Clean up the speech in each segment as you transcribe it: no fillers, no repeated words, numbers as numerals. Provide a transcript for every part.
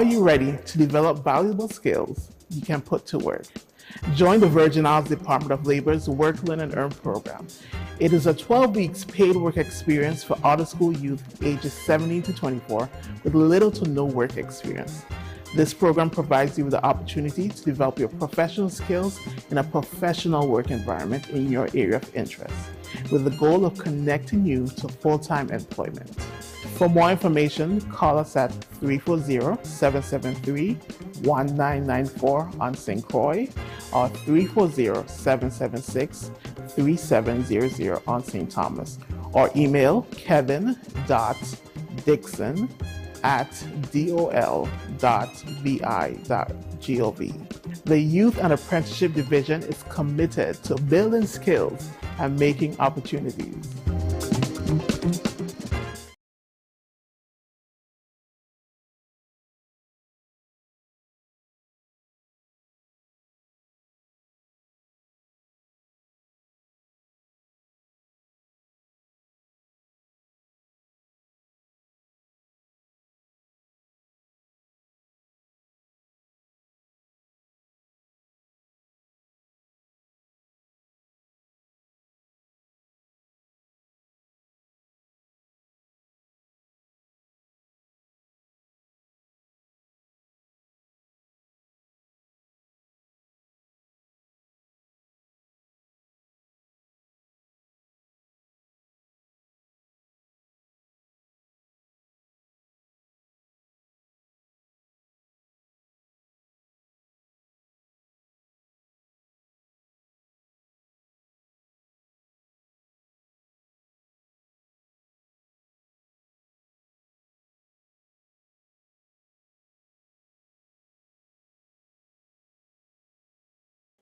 Are you ready to develop valuable skills you can put to work? Join the Virgin Islands Department of Labor's Work, Learn and Earn program. It is a 12-week paid work experience for out-of-school youth ages 17 to 24 with little to no work experience. This program provides you with the opportunity to develop your professional skills in a professional work environment in your area of interest, with the goal of connecting you to full-time employment. For more information, call us at 340-773-1994 on St. Croix or 340-776-3700 on St. Thomas, or email kevin.dixon@dol.vi.gov. The Youth and Apprenticeship Division is committed to building skills and making opportunities.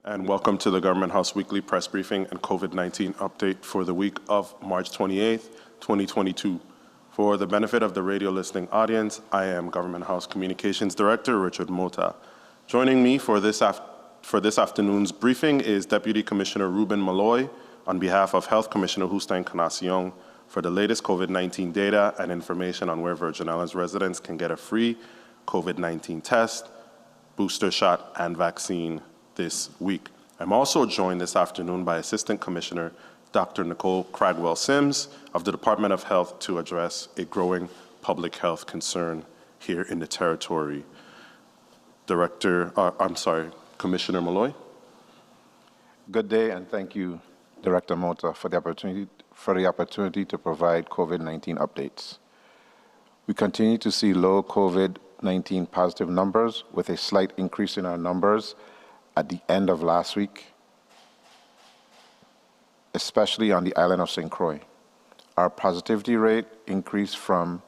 And welcome to the Government House Weekly Press Briefing and COVID-19 update for the week of March 28th, 2022. For the benefit of the radio listening audience, I am Government House Communications Director Richard Mota. Joining me for this afternoon's briefing is Deputy Commissioner Ruben Malloy on behalf of Health Commissioner Hussein Kanasiong for the latest COVID-19 data and information on where Virgin Islands residents can get a free COVID-19 test, booster shot, and vaccine this week. I'm also joined this afternoon by Assistant Commissioner Dr. Nicole Cradwell-Sims of the Department of Health to address a growing public health concern here in the territory. Commissioner Malloy. Good day, and thank you, Director Mota, for the opportunity to provide COVID-19 updates. We continue to see low COVID-19 positive numbers with a slight increase in our numbers at the end of last week, especially on the island of St. Croix. Our positivity rate increased from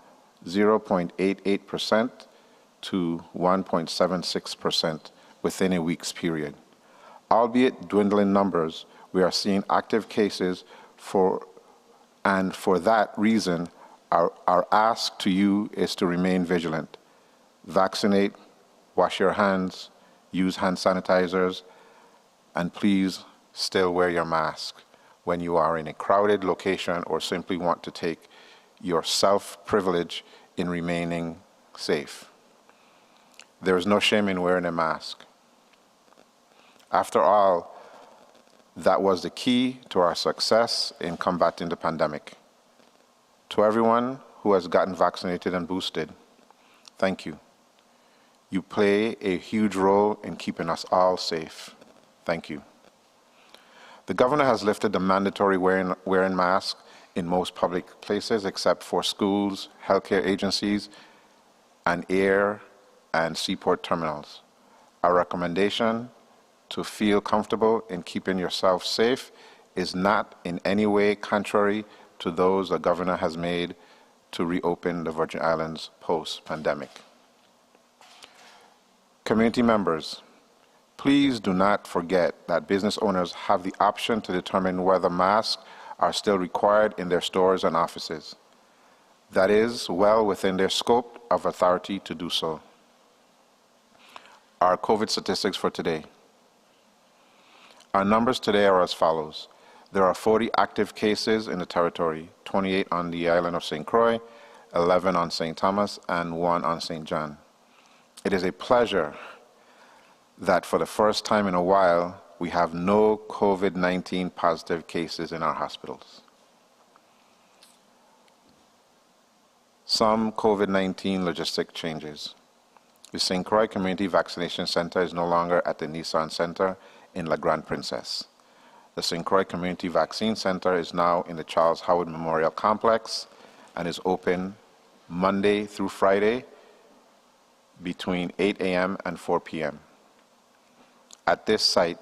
0.88% to 1.76% within a week's period. Albeit dwindling numbers, we are seeing active cases for that reason, our ask to you is to remain vigilant. Vaccinate, wash your hands, use hand sanitizers, and please still wear your mask when you are in a crowded location or simply want to take your self-privilege in remaining safe. There is no shame in wearing a mask. After all, that was the key to our success in combating the pandemic. To everyone who has gotten vaccinated and boosted, thank you. You play a huge role in keeping us all safe. Thank you. The governor has lifted the mandatory wearing masks in most public places except for schools, healthcare agencies, and air and seaport terminals. Our recommendation to feel comfortable in keeping yourself safe is not in any way contrary to those the governor has made to reopen the Virgin Islands post-pandemic. Community members, please do not forget that business owners have the option to determine whether masks are still required in their stores and offices. That is well within their scope of authority to do so. Our COVID statistics for today. Our numbers today are as follows. There are 40 active cases in the territory, 28 on the island of St. Croix, 11 on St. Thomas, and 1 on St. John. It is a pleasure that for the first time in a while, we have no COVID-19 positive cases in our hospitals. Some COVID-19 logistic changes. The St. Croix Community Vaccination Center is no longer at the Nissan Center in La Grande Princesse. The St. Croix Community Vaccine Center is now in the Charles Howard Memorial Complex and is open Monday through Friday between 8 a.m. and 4 p.m. At this site,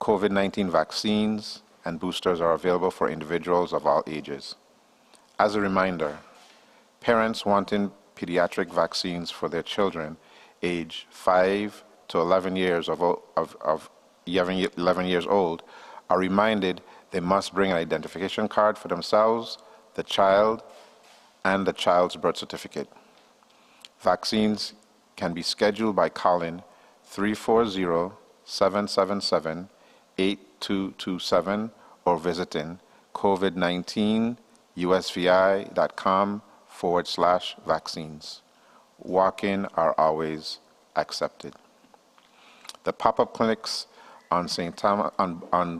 COVID-19 vaccines and boosters are available for individuals of all ages. As a reminder, parents wanting pediatric vaccines for their children age 5 to 11 years 11 years old are reminded they must bring an identification card for themselves, the child, and the child's birth certificate. Vaccines can be scheduled by calling 340-777-8227 or visiting covid19usvi.com/vaccines. Walk-in are always accepted. The pop-up clinics on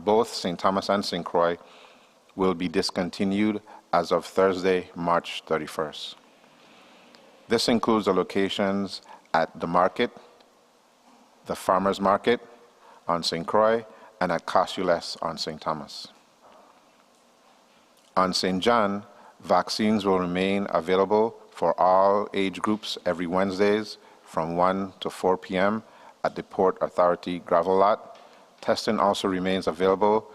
both St. Thomas and St. Croix will be discontinued as of Thursday, March 31st. This includes the locations at the market, the farmers market on St. Croix, and at Cassules on St. Thomas. On St. John, vaccines will remain available for all age groups every Wednesdays from 1 to 4 p.m. at the Port Authority gravel lot. Testing also remains available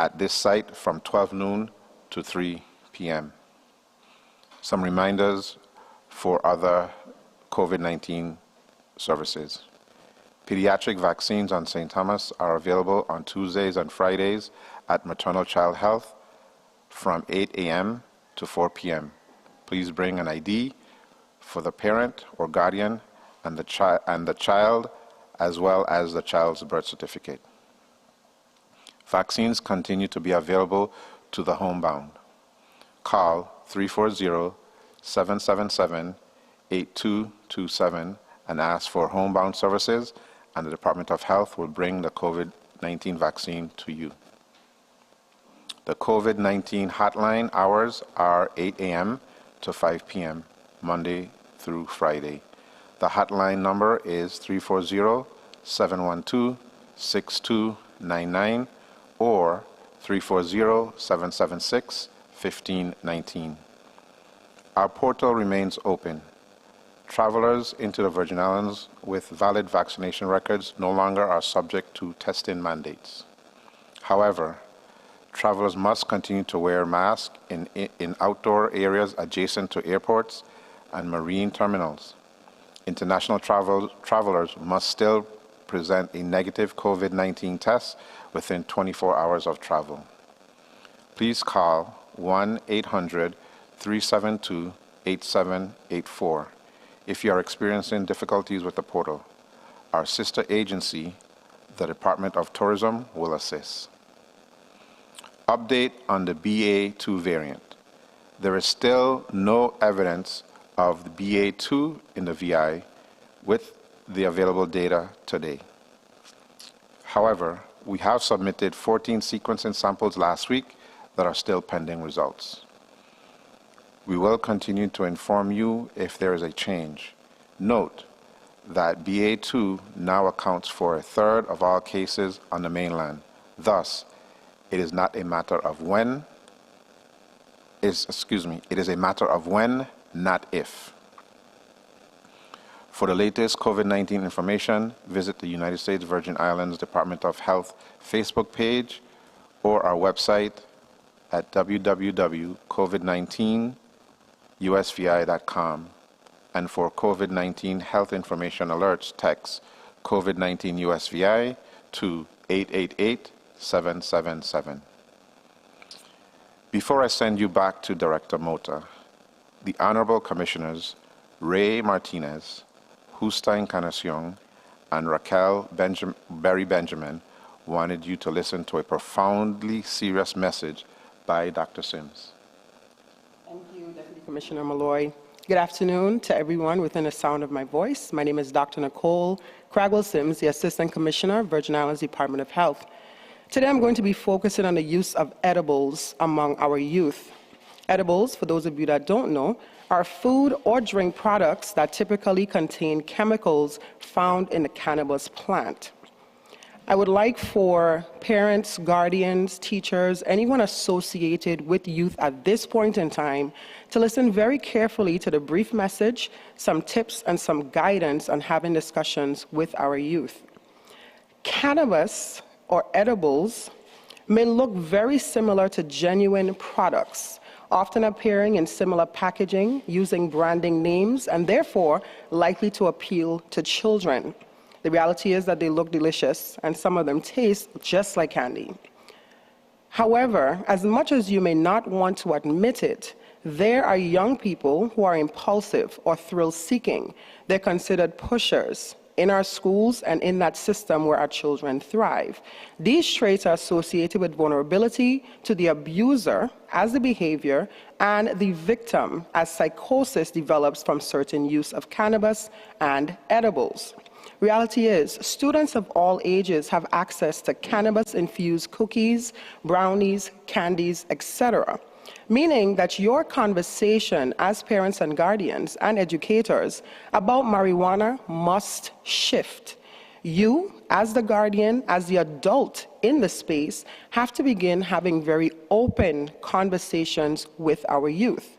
at this site from 12 noon to 3 p.m. Some reminders for other COVID-19 services. Pediatric vaccines on St. Thomas are available on Tuesdays and Fridays at Maternal Child Health from 8 a.m. to 4 p.m. Please bring an ID for the parent or guardian and the child, as well as the child's birth certificate. Vaccines continue to be available to the homebound. Call 340-777-8227 and ask for homebound services, and the Department of Health will bring the COVID-19 vaccine to you. The COVID-19 hotline hours are 8 a.m. to 5 p.m., Monday through Friday. The hotline number is 340-712-6299 or 340-776-1519. Our portal remains open. Travelers into the Virgin Islands with valid vaccination records no longer are subject to testing mandates. However, travelers must continue to wear masks in outdoor areas adjacent to airports and marine terminals. International travelers must still present a negative COVID-19 test within 24 hours of travel. Please call 1-800-372-8784 if you are experiencing difficulties with the portal. Our sister agency, the Department of Tourism, will assist. Update on the BA.2 variant. There is still no evidence of the BA.2 in the VI with the available data today. However, we have submitted 14 sequencing samples last week that are still pending results. We will continue to inform you if there is a change. Note that BA.2 now accounts for 1/3 of all cases on the mainland. Thus, it is not a matter of when, it is a matter of when, not if. For the latest COVID-19 information, visit the United States Virgin Islands Department of Health Facebook page or our website at www.covid19usvi.com. And for COVID-19 health information alerts, text COVID-19 USVI to 888-777. Before I send you back to Director Mota, the Honorable Commissioners Ray Martinez, Justa Encarnacion, and Raquel Berry Benjamin wanted you to listen to a profoundly serious message by Dr. Sims. Thank you, Deputy Commissioner Malloy. Good afternoon to everyone within the sound of my voice. My name is Dr. Nicole Cragwell-Sims, the Assistant Commissioner, Virgin Islands Department of Health. Today I'm going to be focusing on the use of edibles among our youth. Edibles, for those of you that don't know, are food or drink products that typically contain chemicals found in the cannabis plant. I would like for parents, guardians, teachers, anyone associated with youth at this point in time to listen very carefully to the brief message, some tips, and some guidance on having discussions with our youth. Cannabis or edibles may look very similar to genuine products, often appearing in similar packaging, using branding names, and therefore likely to appeal to children. The reality is that they look delicious, and some of them taste just like candy. However, as much as you may not want to admit it, there are young people who are impulsive or thrill-seeking. They're considered pushers in our schools and in that system where our children thrive. These traits are associated with vulnerability to the abuser as the behavior and the victim as psychosis develops from certain use of cannabis and edibles. Reality is, students of all ages have access to cannabis-infused cookies, brownies, candies, etc., meaning that your conversation as parents and guardians and educators about marijuana must shift. You, as the guardian, as the adult in the space, have to begin having very open conversations with our youth.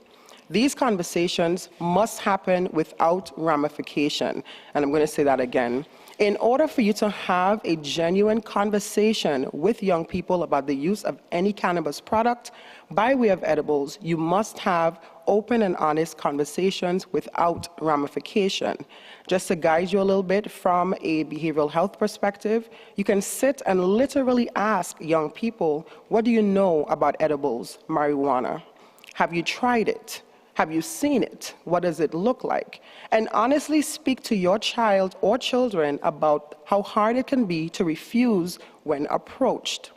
These conversations must happen without ramification. And I'm going to say that again. In order for you to have a genuine conversation with young people about the use of any cannabis product by way of edibles, you must have open and honest conversations without ramification. Just to guide you a little bit from a behavioral health perspective, you can sit and literally ask young people, what do you know about edibles, marijuana? Have you tried it? Have you seen it? What does it look like? And honestly speak to your child or children about how hard it can be to refuse when approached.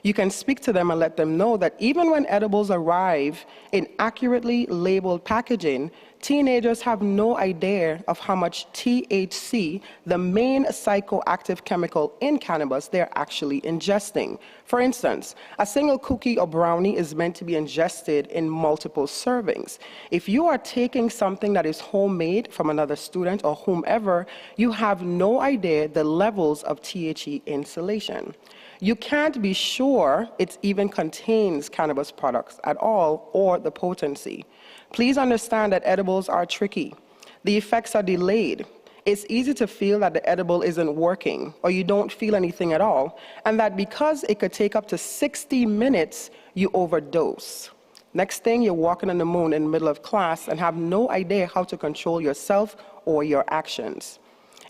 You can speak to them and let them know that even when edibles arrive in accurately labeled packaging, teenagers have no idea of how much THC, the main psychoactive chemical in cannabis, they're actually ingesting. For instance, a single cookie or brownie is meant to be ingested in multiple servings. If you are taking something that is homemade from another student or whomever, you have no idea the levels of THC inhalation. You can't be sure it even contains cannabis products at all or the potency. Please understand that edibles are tricky. The effects are delayed. It's easy to feel that the edible isn't working or you don't feel anything at all, and that because it could take up to 60 minutes, you overdose. Next thing, you're walking on the moon in the middle of class and have no idea how to control yourself or your actions.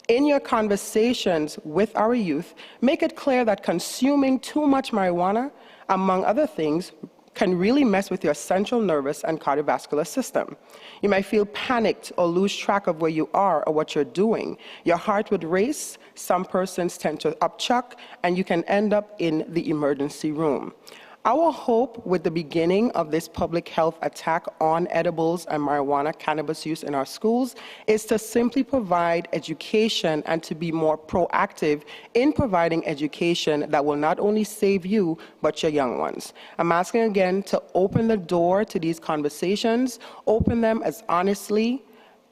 In your conversations with our youth, make it clear that consuming too much marijuana, among other things, can really mess with your central nervous and cardiovascular system. You might feel panicked or lose track of where you are or what you're doing. Your heart would race, some persons tend to upchuck, and you can end up in the emergency room. Our hope with the beginning of this public health attack on edibles and marijuana cannabis use in our schools is to simply provide education and to be more proactive in providing education that will not only save you, but your young ones. I'm asking again to open the door to these conversations, open them as honestly,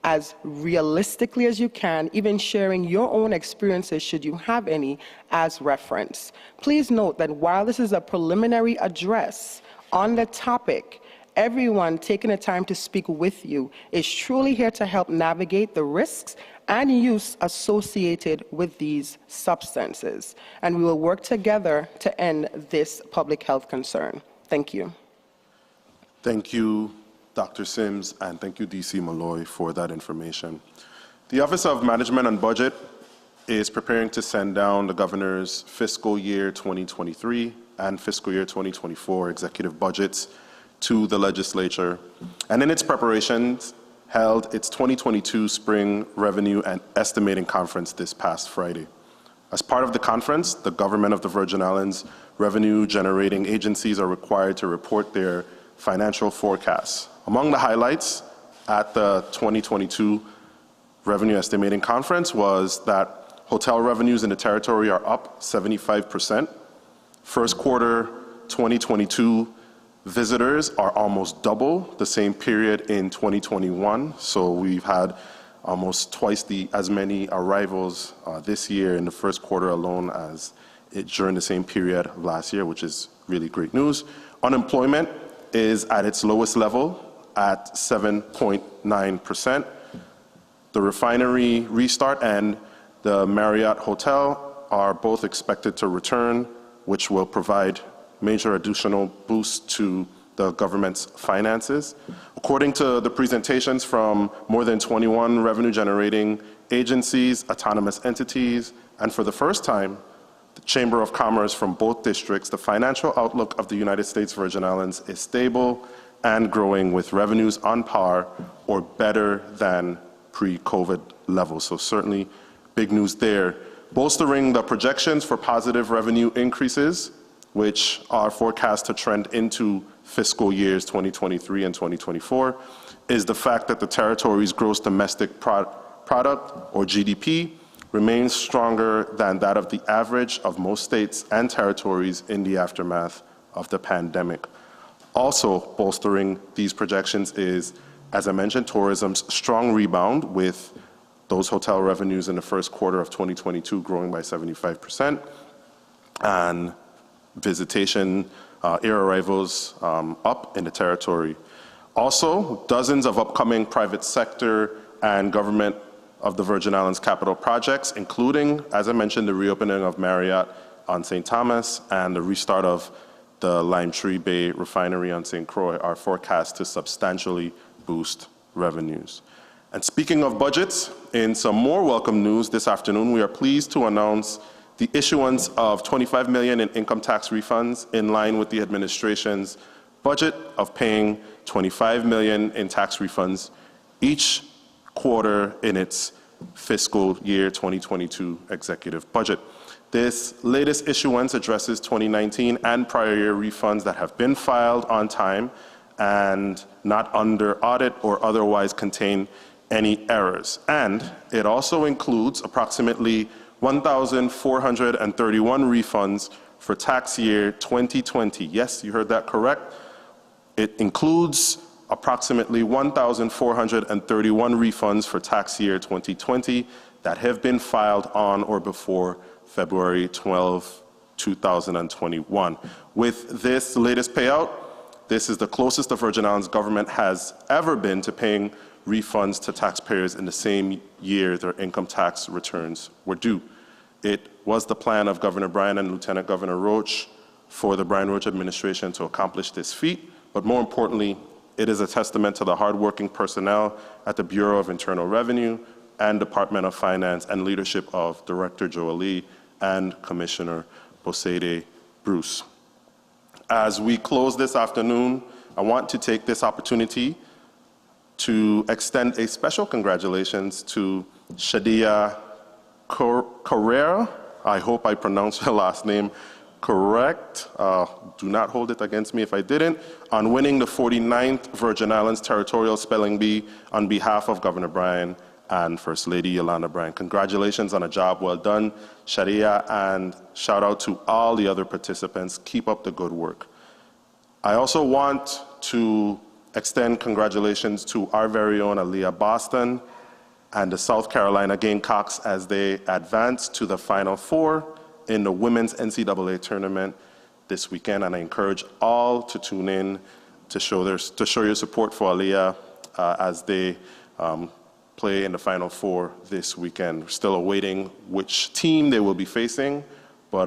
as realistically as you can, even sharing your own experiences, should you have any, as reference. Please note that while this is a preliminary address on the topic, everyone taking the time to speak with you is truly here to help navigate the risks and use associated with these substances. And we will work together to end this public health concern. Thank you. Thank you, Dr. Sims, and thank you, DC Malloy, for that information. The Office of Management and Budget is preparing to send down the Governor's fiscal year 2023 and fiscal year 2024 executive budgets to the legislature, and in its preparations, held its 2022 Spring Revenue and Estimating Conference this past Friday. As part of the conference, the government of the Virgin Islands revenue-generating agencies are required to report their financial forecasts. Among the highlights at the 2022 Revenue Estimating Conference was that hotel revenues in the territory are up 75%. First quarter 2022 visitors are almost double the same period in 2021. So we've had almost twice as many arrivals this year in the first quarter alone as during the same period of last year, which is really great news. Unemployment is at its lowest level at 7.9%. The refinery restart and the Marriott Hotel are both expected to return, which will provide major additional boost to the government's finances. According to the presentations from more than 21 revenue-generating agencies, autonomous entities, and for the first time, the Chamber of Commerce from both districts, the financial outlook of the United States Virgin Islands is stable and growing with revenues on par or better than pre-COVID levels. So certainly big news there. Bolstering the projections for positive revenue increases, which are forecast to trend into fiscal years 2023 and 2024, is the fact that the territory's gross domestic product, or GDP, remains stronger than that of the average of most states and territories in the aftermath of the pandemic. Also bolstering these projections is, as I mentioned, tourism's strong rebound, with those hotel revenues in the first quarter of 2022 growing by 75%, and visitation, air arrivals up in the territory. Also, dozens of upcoming private sector and government of the Virgin Islands capital projects, including, as I mentioned, the reopening of Marriott on St. Thomas and the restart of the Lime Tree Bay refinery on St. Croix, are forecast to substantially boost revenues. And speaking of budgets, in some more welcome news this afternoon, we are pleased to announce the issuance of $25 million in income tax refunds in line with the administration's budget of paying $25 million in tax refunds each quarter in its fiscal year 2022 executive budget. This latest issuance addresses 2019 and prior year refunds that have been filed on time and not under audit or otherwise contain any errors. And it also includes approximately 1,431 refunds for tax year 2020. Yes, you heard that correct. It includes approximately 1,431 refunds for tax year 2020 that have been filed on or before February 12, 2021. With this latest payout, this is the closest the Virgin Islands government has ever been to paying refunds to taxpayers in the same year their income tax returns were due. It was the plan of Governor Bryan and Lieutenant Governor Roach for the Bryan Roach administration to accomplish this feat, but more importantly, it is a testament to the hardworking personnel at the Bureau of Internal Revenue and Department of Finance and leadership of Director Joalee and Commissioner Bosede Bruce. As we close this afternoon, I want to take this opportunity to extend a special congratulations to Shadia Carrera. I hope I pronounced her last name correct. Do not hold it against me if I didn't, on winning the 49th Virgin Islands Territorial Spelling Bee on behalf of Governor Bryan and First Lady Yolanda Bryan. Congratulations on a job well done, Shadia, and shout out to all the other participants. Keep up the good work. I also want to extend congratulations to our very own Aaliyah Boston and the South Carolina Gamecocks as they advance to the Final Four in the Women's NCAA tournament this weekend. And I encourage all to tune in to show your support for Aaliyah as they play in the Final Four this weekend. We're still awaiting which team they will be facing, but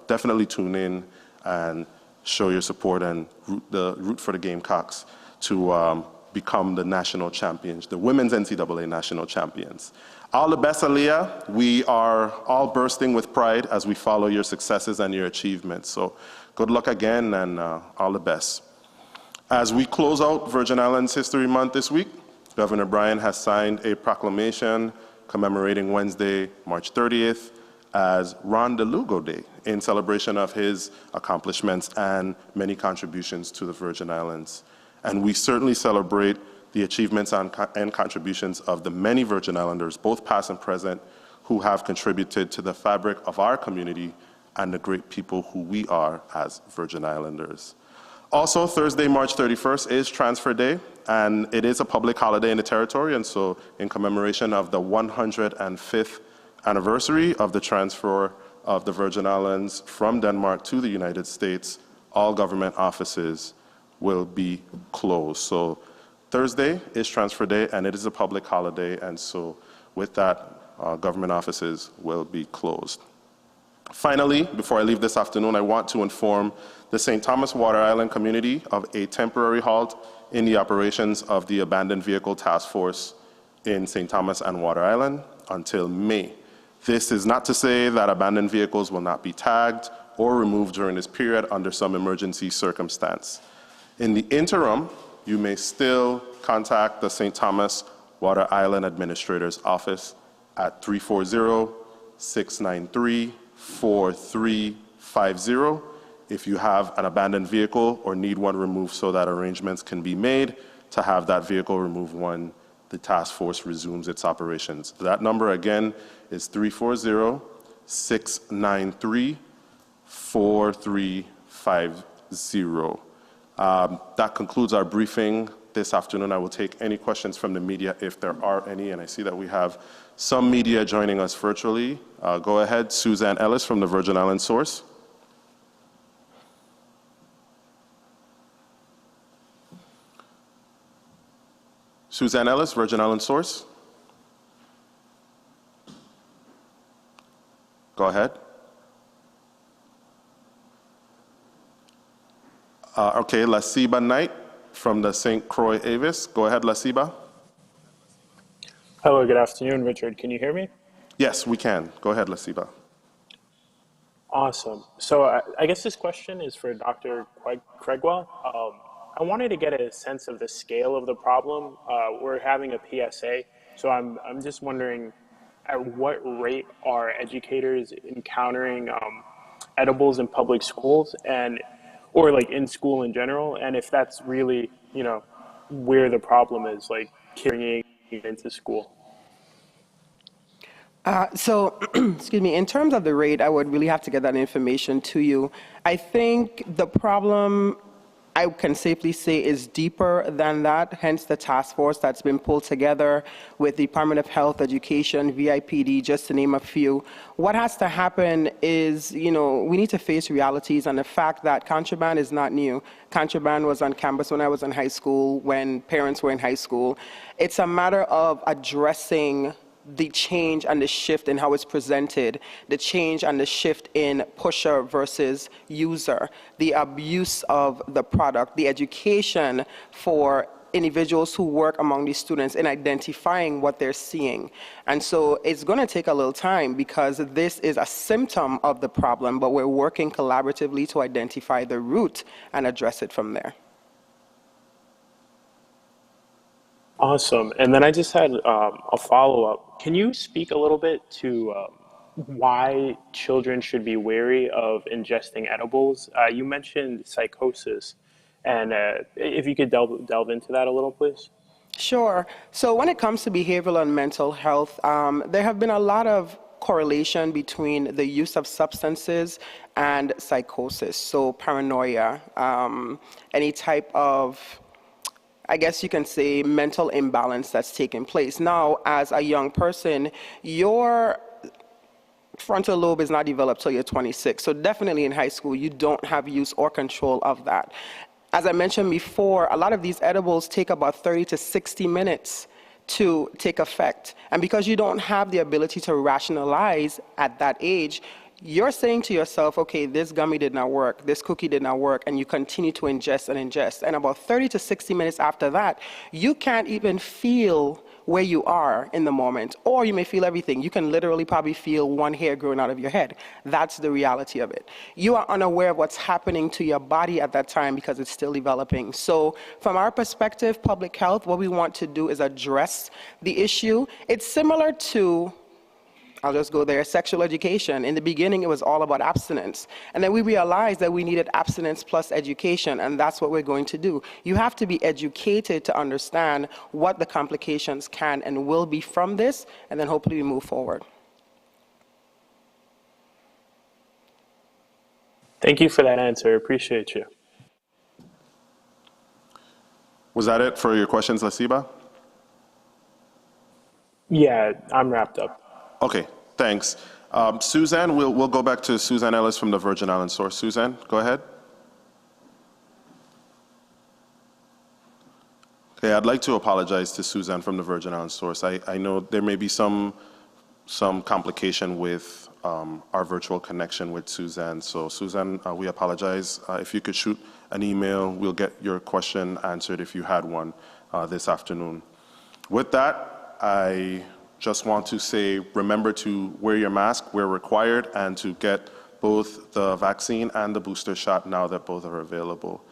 definitely tune in and show your support and root for the Gamecocks to become the national champions, the Women's NCAA national champions. All the best, Aaliyah. We are all bursting with pride as we follow your successes and your achievements. So good luck again, and all the best. As we close out Virgin Islands History Month this week, Governor Bryan has signed a proclamation commemorating Wednesday, March 30th, as Ron DeLugo Day, in celebration of his accomplishments and many contributions to the Virgin Islands. And we certainly celebrate the achievements and contributions of the many Virgin Islanders, both past and present, who have contributed to the fabric of our community and the great people who we are as Virgin Islanders. Also, Thursday, March 31st is Transfer Day, and it is a public holiday in the territory, and so in commemoration of the 105th anniversary of the transfer of the Virgin Islands from Denmark to the United States, all government offices will be closed. So Thursday is Transfer Day, and it is a public holiday, and so with that, government offices will be closed. Finally, before I leave this afternoon, I want to inform the St. Thomas Water Island community of a temporary halt in the operations of the Abandoned Vehicle Task Force in St. Thomas and Water Island until May. This is not to say that abandoned vehicles will not be tagged or removed during this period under some emergency circumstance. In the interim, you may still contact the St. Thomas Water Island Administrator's Office at 340-693-4350 if you have an abandoned vehicle or need one removed so that arrangements can be made to have that vehicle removed when the task force resumes its operations. That number again is 340-693-4350. That concludes our briefing this afternoon. I will take any questions from the media if there are any, and I see that we have some media joining us virtually. Go ahead, Suzanne Ellis from the Virgin Islands Source. Suzanne Ellis, Virgin Islands Source. Go ahead. Okay, Lasiba Knight from the St. Croix Avis. Go ahead, Lasiba. Hello, good afternoon, Richard. Can you hear me? Yes, we can. Go ahead, Lasiba. Awesome. So I guess this question is for Dr. Cregwell. I wanted to get a sense of the scale of the problem. We're having a PSA, so I'm just wondering at what rate are educators encountering edibles in public schools or like in school in general, and if that's really, where the problem is, like carrying it into school. Excuse me, in terms of the rate, I would really have to get that information to you. I think the problem, I can safely say, is deeper than that, hence the task force that's been pulled together with the Department of Health, Education, VIPD, just to name a few. What has to happen is, we need to face realities and the fact that contraband is not new. Contraband was on campus when I was in high school, when parents were in high school. It's a matter of addressing the change and the shift in how it's presented, the change and the shift in pusher versus user, the abuse of the product, the education for individuals who work among these students in identifying what they're seeing. And so it's going to take a little time because this is a symptom of the problem, but we're working collaboratively to identify the root and address it from there. Awesome. And then I just had a follow-up. Can you speak a little bit to why children should be wary of ingesting edibles? You mentioned psychosis, and if you could delve into that a little, please. Sure. So when it comes to behavioral and mental health, there have been a lot of correlation between the use of substances and psychosis. So paranoia, any type of, I guess you can say, mental imbalance that's taking place. Now, as a young person, your frontal lobe is not developed till you're 26. So definitely in high school, you don't have use or control of that. As I mentioned before, a lot of these edibles take about 30 to 60 minutes to take effect. And because you don't have the ability to rationalize at that age, you're saying to yourself, okay, this gummy did not work, this cookie did not work, and you continue to ingest and ingest. And about 30 to 60 minutes after that, you can't even feel where you are in the moment, or you may feel everything. You can literally probably feel one hair growing out of your head. That's the reality of it. You are unaware of what's happening to your body at that time because it's still developing. So from our perspective, public health, what we want to do is address the issue. It's similar to I'll just go there. Sexual education. In the beginning, it was all about abstinence. And then we realized that we needed abstinence plus education, and that's what we're going to do. You have to be educated to understand what the complications can and will be from this, and then hopefully we move forward. Thank you for that answer. Appreciate you. Was that it for your questions, Lasiba? Yeah, I'm wrapped up. Okay, thanks. Suzanne, we'll go back to Suzanne Ellis from the Virgin Islands Source. Suzanne, go ahead. Okay, I'd like to apologize to Suzanne from the Virgin Islands Source. I know there may be some complication with our virtual connection with Suzanne. So Suzanne, we apologize. If you could shoot an email, we'll get your question answered if you had one this afternoon. With that, I just want to say, remember to wear your mask where required and to get both the vaccine and the booster shot now that both are available.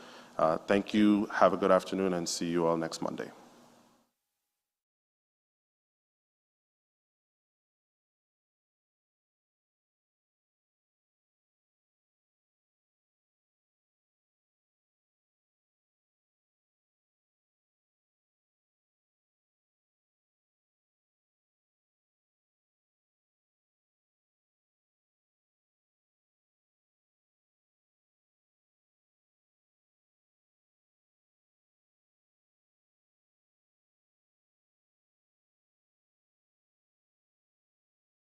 Thank you, have a good afternoon, and see you all next Monday.